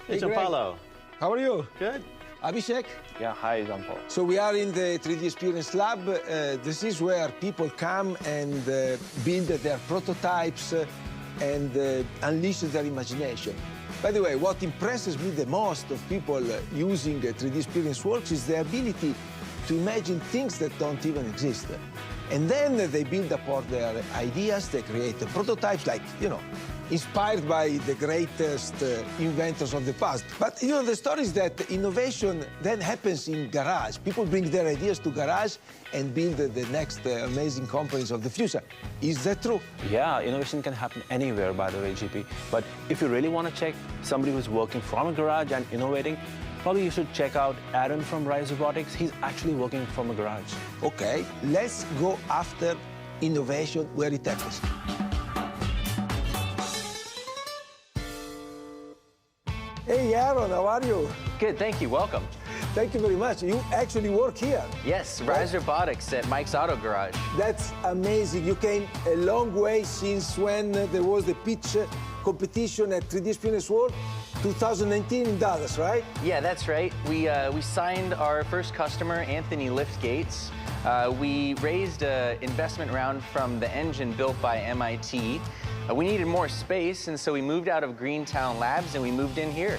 Hey, Greg. Gianpaolo. How are you? Good. Abhishek? Yeah, hi, Jean-Paul. So we are in the 3D Experience Lab. This is where people come and build their prototypes and unleash their imagination. By the way, what impresses me the most of people using 3D Experience Works is the ability to imagine things that don't even exist. And then they build upon their ideas, they create prototypes like, inspired by the greatest inventors of the past. But, the story is that innovation then happens in garage. People bring their ideas to garage and build the next amazing companies of the future. Is that true? Yeah, innovation can happen anywhere, by the way, GP. But if you really want to check somebody who's working from a garage and innovating, probably you should check out Aaron from Rise Robotics. He's actually working from a garage. Okay, let's go after innovation where it happens. Hey, Aaron, how are you? Good, thank you. Welcome. Thank you very much. You actually work here. Yes, Rise Robotics at Mike's Auto Garage. That's amazing. You came a long way since when there was the pitch competition at 3D Experience World, 2019 in Dallas, right? Yeah, that's right. We signed our first customer, Anthony Liftgates. We raised an investment round from the engine built by MIT. We needed more space, and so we moved out of Greentown Labs and we moved in here.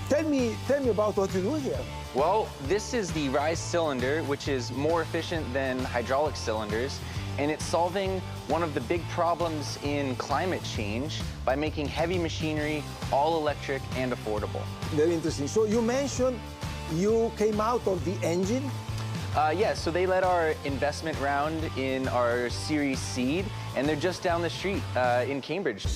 Tell me about what you do here. Well, this is the Rise cylinder, which is more efficient than hydraulic cylinders, and it's solving one of the big problems in climate change by making heavy machinery all electric and affordable. Very interesting. So you mentioned you came out of the engine. Yeah, so they led our investment round in our Series Seed, and they're just down the street in Cambridge.